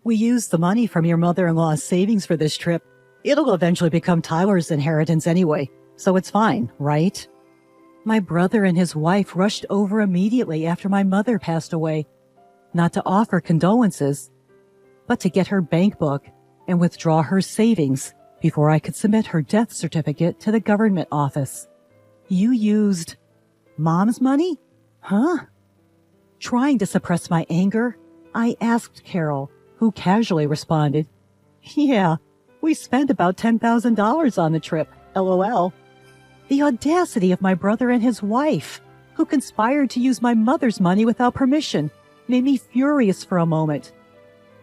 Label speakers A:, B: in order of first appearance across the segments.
A: We used the money from your mother-in-law's savings for this trip. It'll eventually become Tyler's inheritance anyway, so it's fine, right? My brother and his wife rushed over immediately after my mother passed away, not to offer condolences, but to get her bank book and withdraw her savings before I could submit her death certificate to the government office. You used Mom's money? Huh? Trying to suppress my anger, I asked Carol, who casually responded, "Yeah, we spent about $10,000 on the trip, LOL. The audacity of my brother and his wife, who conspired to use my mother's money without permission, made me furious for a moment.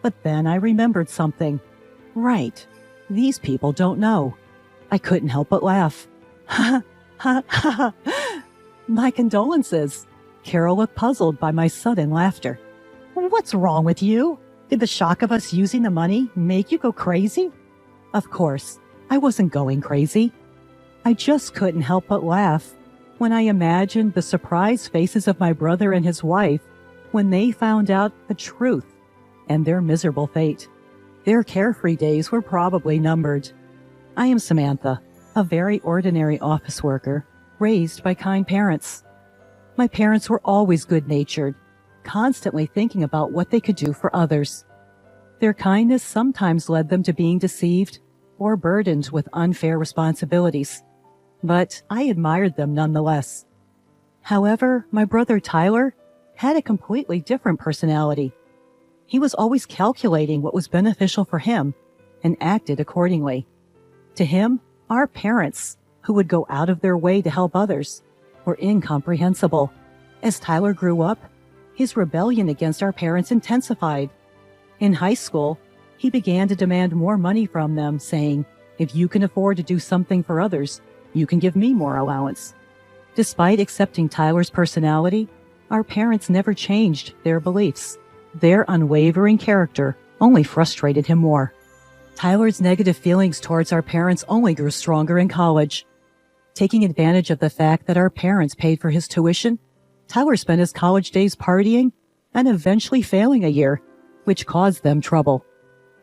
A: But then I remembered something. Right, these people don't know. I couldn't help but laugh. Ha ha ha. My condolences. Carol looked puzzled by my sudden laughter. What's wrong with you? Did the shock of us using the money make you go crazy? Of course, I wasn't going crazy. I just couldn't help but laugh when I imagined the surprised faces of my brother and his wife when they found out the truth and their miserable fate. Their carefree days were probably numbered. I am Samantha, a very ordinary office worker, raised by kind parents. My parents were always good-natured, constantly thinking about what they could do for others. Their kindness sometimes led them to being deceived or burdened with unfair responsibilities, but I admired them nonetheless. However, my brother Tyler had a completely different personality. He was always calculating what was beneficial for him and acted accordingly. To him, our parents, who would go out of their way to help others, were incomprehensible. As Tyler grew up, his rebellion against our parents intensified. In high school, he began to demand more money from them, saying, "If you can afford to do something for others, you can give me more allowance." Despite accepting Tyler's personality, our parents never changed their beliefs. Their unwavering character only frustrated him more. Tyler's negative feelings towards our parents only grew stronger in college. Taking advantage of the fact that our parents paid for his tuition, Tyler spent his college days partying and eventually failing a year, which caused them trouble.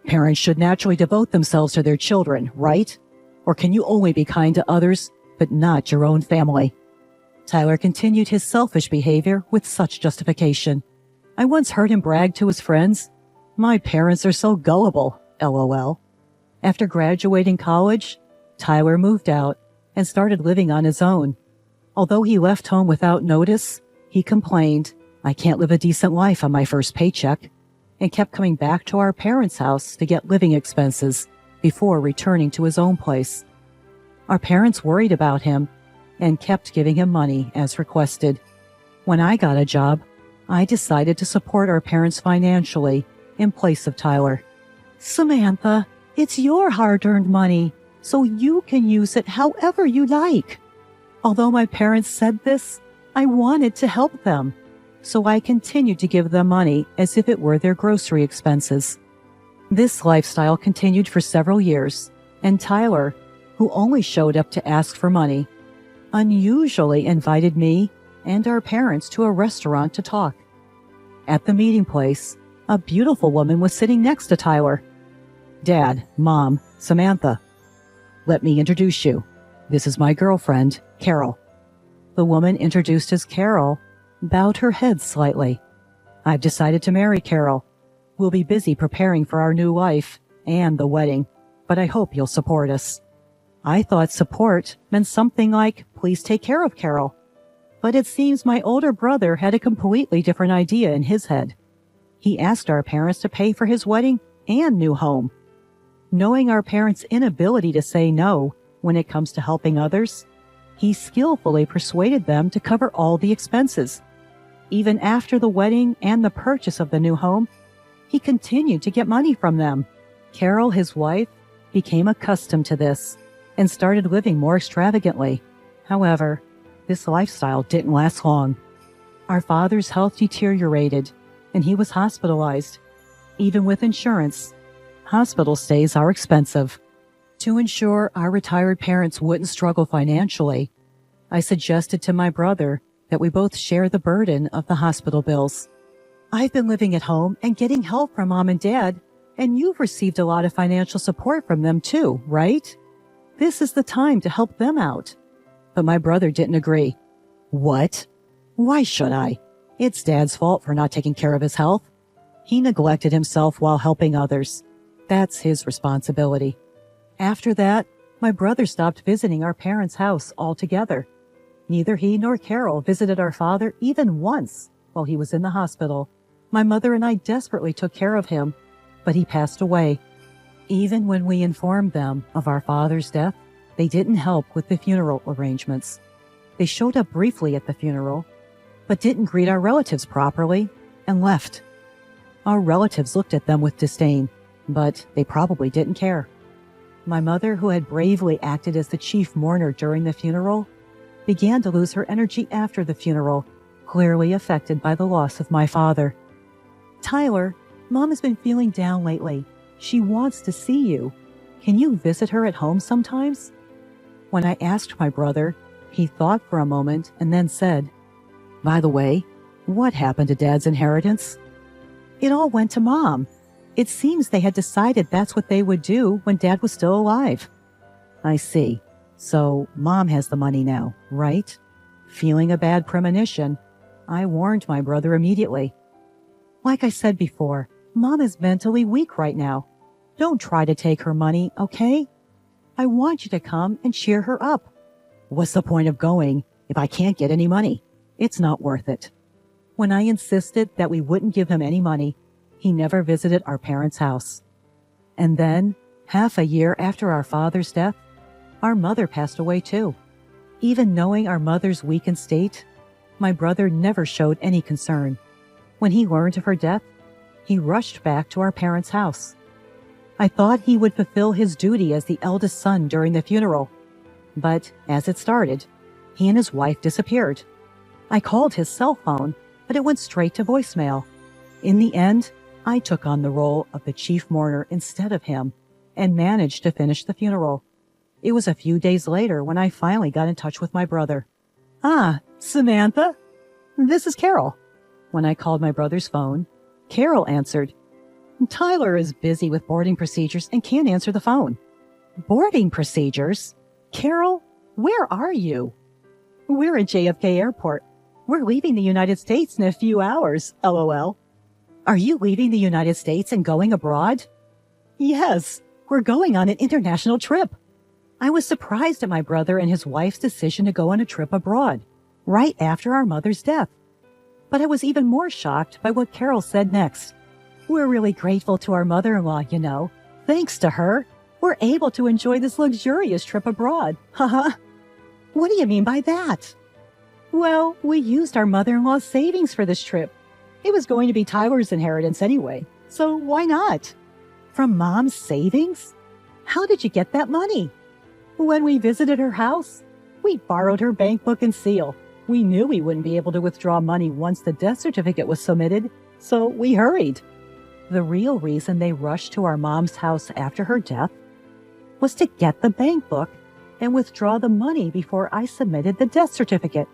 A: Parents should naturally devote themselves to their children, right? Or can you only be kind to others, but not your own family? Tyler continued his selfish behavior with such justification. I once heard him brag to his friends, "My parents are so gullible, LOL." After graduating college, Tyler moved out and started living on his own. Although he left home without notice, he complained, "I can't live a decent life on my first paycheck," and kept coming back to our parents' house to get living expenses before returning to his own place. Our parents worried about him and kept giving him money as requested. When I got a job, I decided to support our parents financially in place of Tyler. "Samantha, it's your hard-earned money, so you can use it however you like." Although my parents said this, I wanted to help them, so I continued to give them money as if it were their grocery expenses. This lifestyle continued for several years, and Tyler, who only showed up to ask for money, unusually invited me and our parents to a restaurant to talk. At the meeting place, a beautiful woman was sitting next to Tyler. "Dad, Mom, Samantha. Let me introduce you. This is my girlfriend, Carol." The woman introduced as Carol bowed her head slightly. "I've decided to marry Carol. We'll be busy preparing for our new life and the wedding, but I hope you'll support us." I thought support meant something like, "Please take care of Carol." But it seems my older brother had a completely different idea in his head. He asked our parents to pay for his wedding and new home. Knowing our parents' inability to say no when it comes to helping others, he skillfully persuaded them to cover all the expenses. Even after the wedding and the purchase of the new home, he continued to get money from them. Carol, his wife, became accustomed to this and started living more extravagantly. However, this lifestyle didn't last long. Our father's health deteriorated, and he was hospitalized. Even with insurance, hospital stays are expensive. To ensure our retired parents wouldn't struggle financially, I suggested to my brother that we both share the burden of the hospital bills. "I've been living at home and getting help from Mom and Dad, And you've received a lot of financial support from them too, right? This is the time to help them out. But my brother didn't agree. What? Why should I? It's Dad's fault for not taking care of his health. He neglected himself while helping others. That's his responsibility. After that, my brother stopped visiting our parents' house altogether. Neither he nor Carol visited our father even once while he was in the hospital. My mother and I desperately took care of him, but he passed away. Even when we informed them of our father's death, they didn't help with the funeral arrangements. They showed up briefly at the funeral, but didn't greet our relatives properly and left. Our relatives looked at them with disdain, but they probably didn't care. My mother, who had bravely acted as the chief mourner during the funeral, began to lose her energy after the funeral, clearly affected by the loss of my father. Tyler, Mom has been feeling down lately. She wants to see you. Can you visit her at home sometimes? When I asked my brother, he thought for a moment and then said, "By the way, what happened to Dad's inheritance?" "It all went to Mom. It seems they had decided that's what they would do when Dad was still alive." "I see. So Mom has the money now, right?" Feeling a bad premonition, I warned my brother immediately. "Like I said before, Mom is mentally weak right now. Don't try to take her money, okay? I want you to come and cheer her up." "What's the point of going if I can't get any money? It's not worth it." When I insisted that we wouldn't give him any money, he never visited our parents' house. And then, half a year after our father's death, our mother passed away too. Even knowing our mother's weakened state, my brother never showed any concern. When he learned of her death, he rushed back to our parents' house. I thought he would fulfill his duty as the eldest son during the funeral. But as it started, he and his wife disappeared. I called his cell phone, but it went straight to voicemail. In the end, I took on the role of the chief mourner instead of him and managed to finish the funeral. It was a few days later when I finally got in touch with my brother. "Ah, Samantha? This is Carol." When I called my brother's phone, Carol answered. "Tyler is busy with boarding procedures and can't answer the phone." "Boarding procedures? Carol, where are you?" "We're at JFK Airport. We're leaving the United States in a few hours, LOL. "Are you leaving the United States and going abroad?" "Yes, we're going on an international trip." I was surprised at my brother and his wife's decision to go on a trip abroad, right after our mother's death. But I was even more shocked by what Carol said next. "We're really grateful to our mother-in-law, you know. Thanks to her, we're able to enjoy this luxurious trip abroad. Haha." "What do you mean by that?" "Well, we used our mother-in-law's savings for this trip. It was going to be Tyler's inheritance anyway, so why not?" "From Mom's savings? How did you get that money?" "When we visited her house, we borrowed her bank book and seal. We knew we wouldn't be able to withdraw money once the death certificate was submitted, so we hurried." The real reason they rushed to our mom's house after her death was to get the bank book and withdraw the money before I submitted the death certificate.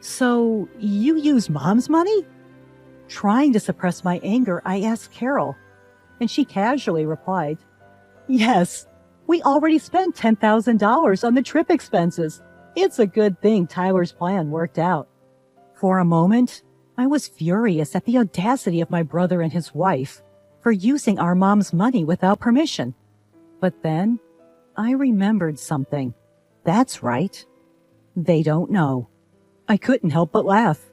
A: "So you used Mom's money?" Trying to suppress my anger, I asked Carol, and she casually replied, "Yes, we already spent $10,000 on the trip expenses. It's a good thing Tyler's plan worked out." For a moment, I was furious at the audacity of my brother and his wife for using our mom's money without permission. But then I remembered something. That's right. They don't know. I couldn't help but laugh.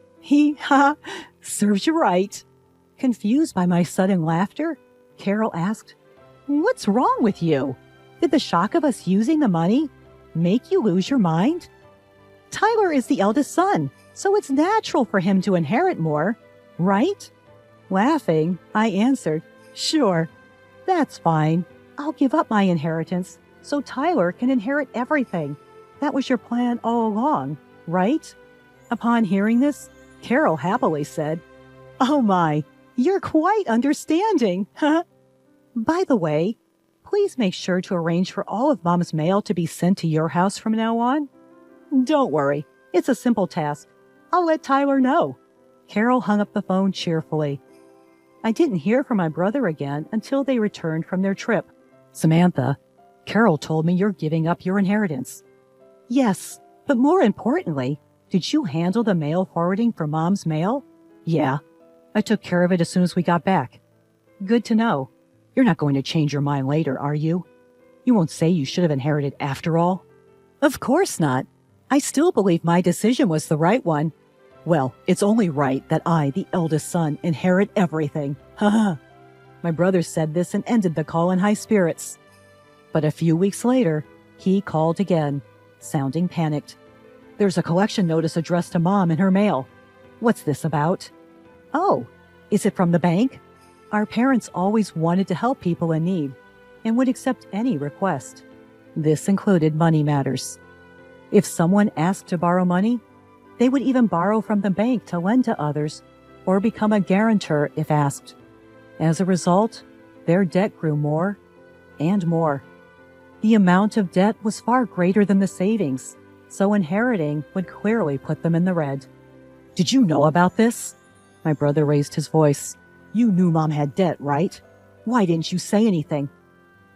A: Serves you right." Confused by my sudden laughter, Carol asked, "What's wrong with you? Did the shock of us using the money make you lose your mind? Tyler is the eldest son, so it's natural for him to inherit more, right?" Laughing, I answered, "Sure, that's fine. I'll give up my inheritance so Tyler can inherit everything. That was your plan all along, right?" Upon hearing this, Carol happily said, "Oh my, you're quite understanding." "By the way, please make sure to arrange for all of Mom's mail to be sent to your house from now on." "Don't worry, it's a simple task. I'll let Tyler know." Carol hung up the phone cheerfully. I didn't hear from my brother again until they returned from their trip. Samantha, Carol told me you're giving up your inheritance. Yes, but more importantly, did you handle the mail forwarding for Mom's mail? Yeah, I took care of it as soon as we got back. Good to know. You're not going to change your mind later, are you? You won't say you should have inherited after all? Of course not. I still believe my decision was the right one. Well, it's only right that I, the eldest son, inherit everything. Haha. My brother said this and ended the call in high spirits. But a few weeks later, he called again, sounding panicked. There's a collection notice addressed to Mom in her mail. What's this about? Oh, is it from the bank? Our parents always wanted to help people in need and would accept any request. This included money matters. If someone asked to borrow money, they would even borrow from the bank to lend to others or become a guarantor if asked. As a result, their debt grew more and more. The amount of debt was far greater than the savings, so inheriting would clearly put them in the red. Did you know about this? My brother raised his voice. You knew Mom had debt, right? Why didn't you say anything?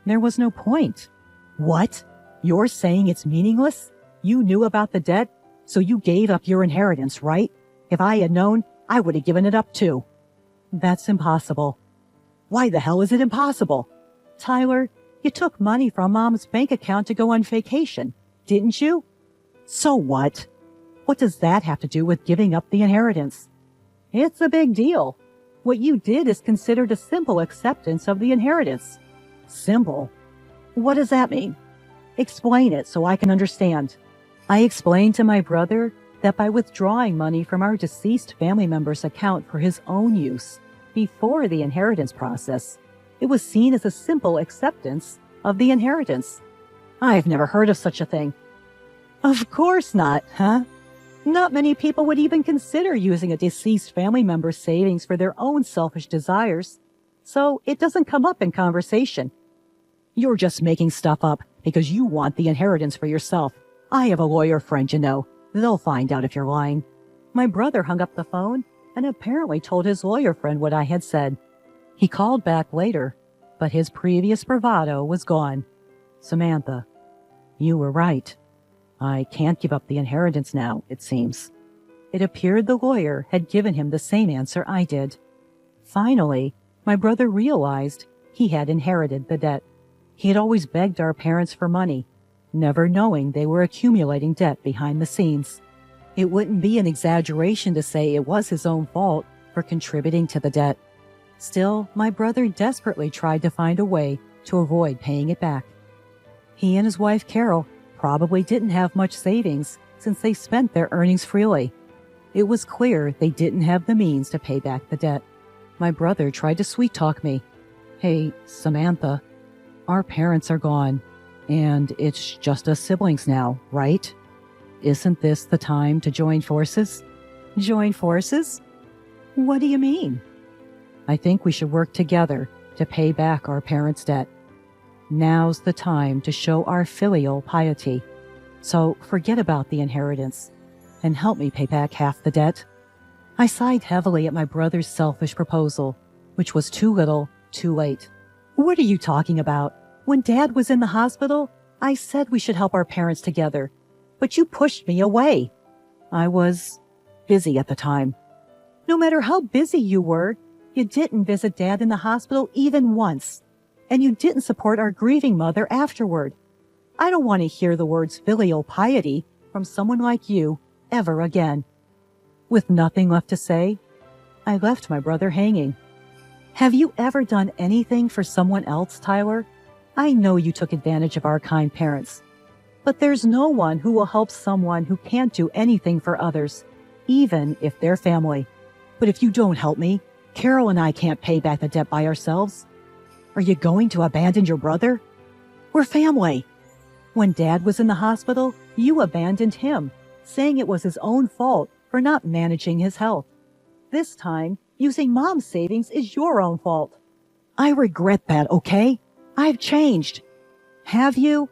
A: There was no point. What? You're saying it's meaningless? You knew about the debt, so you gave up your inheritance, right? If I had known, I would have given it up too. That's impossible. Why the hell is it impossible? Tyler, you took money from Mom's bank account to go on vacation, didn't you? So what? What does that have to do with giving up the inheritance? It's a big deal. What you did is considered a simple acceptance of the inheritance. Simple? What does that mean? Explain it so I can understand. I explained to my brother that by withdrawing money from our deceased family member's account for his own use before the inheritance process, it was seen as a simple acceptance of the inheritance. I've never heard of such a thing. Of course not, huh? Not many people would even consider using a deceased family member's savings for their own selfish desires, so it doesn't come up in conversation. You're just making stuff up because you want the inheritance for yourself. I have a lawyer friend, you know. They'll find out if you're lying. My brother hung up the phone and apparently told his lawyer friend what I had said. He called back later, but his previous bravado was gone. Samantha, you were right. I can't give up the inheritance now, it seems. It appeared the lawyer had given him the same answer I did. Finally, my brother realized he had inherited the debt. He had always begged our parents for money, never knowing they were accumulating debt behind the scenes. It wouldn't be an exaggeration to say it was his own fault for contributing to the debt. Still, my brother desperately tried to find a way to avoid paying it back. He and his wife, Carol, probably didn't have much savings since they spent their earnings freely. It was clear they didn't have the means to pay back the debt. My brother tried to sweet-talk me. Hey, Samantha, our parents are gone, and it's just us siblings now, right? Isn't this the time to join forces? Join forces? What do you mean? I think we should work together to pay back our parents' debt. Now's the time to show our filial piety. So forget about the inheritance and help me pay back half the debt. I sighed heavily at my brother's selfish proposal, which was too little, too late. What are you talking about? When Dad was in the hospital, I said we should help our parents together, but you pushed me away. I was busy at the time. No matter how busy you were, you didn't visit Dad in the hospital even once, and you didn't support our grieving mother afterward. I don't want to hear the words filial piety from someone like you ever again. With nothing left to say, I left my brother hanging. Have you ever done anything for someone else, Tyler? I know you took advantage of our kind parents, but there's no one who will help someone who can't do anything for others, even if they're family. But if you don't help me, Carol and I can't pay back the debt by ourselves. Are you going to abandon your brother? We're family. When Dad was in the hospital, you abandoned him, saying it was his own fault for not managing his health. This time, using Mom's savings is your own fault. I regret that, okay? I've changed. Have you?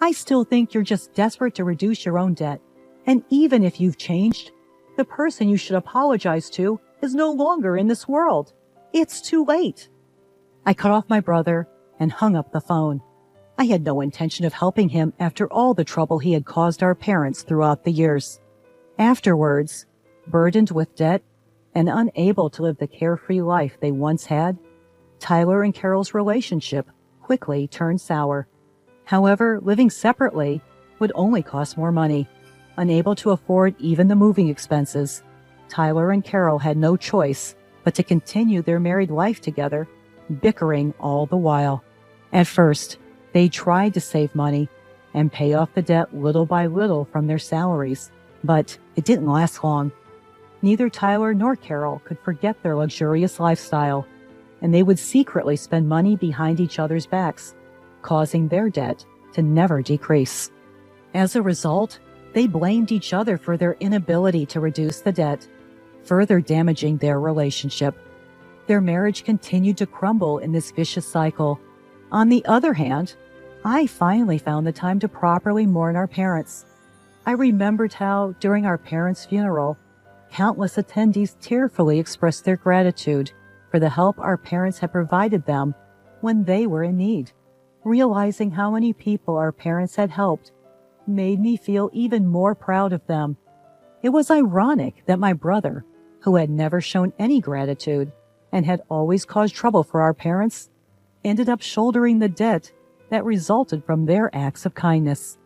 A: I still think you're just desperate to reduce your own debt. And even if you've changed, the person you should apologize to is no longer in this world. It's too late. I cut off my brother and hung up the phone. I had no intention of helping him after all the trouble he had caused our parents throughout the years. Afterwards, burdened with debt and unable to live the carefree life they once had, Tyler and Carol's relationship quickly turned sour. However, living separately would only cost more money. Unable to afford even the moving expenses, Tyler and Carol had no choice but to continue their married life together, bickering all the while. At first, they tried to save money and pay off the debt little by little from their salaries, but it didn't last long. Neither Tyler nor Carol could forget their luxurious lifestyle, and they would secretly spend money behind each other's backs, causing their debt to never decrease. As a result, they blamed each other for their inability to reduce the debt, further damaging their relationship. Their marriage continued to crumble in this vicious cycle. On the other hand, I finally found the time to properly mourn our parents. I remembered how, during our parents' funeral, countless attendees tearfully expressed their gratitude for the help our parents had provided them when they were in need. Realizing how many people our parents had helped made me feel even more proud of them. It was ironic that my brother, who had never shown any gratitude and had always caused trouble for our parents, ended up shouldering the debt that resulted from their acts of kindness.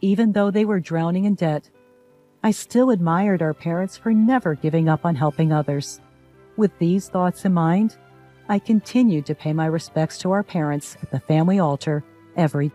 A: Even though they were drowning in debt, I still admired our parents for never giving up on helping others. With these thoughts in mind, I continued to pay my respects to our parents at the family altar every day.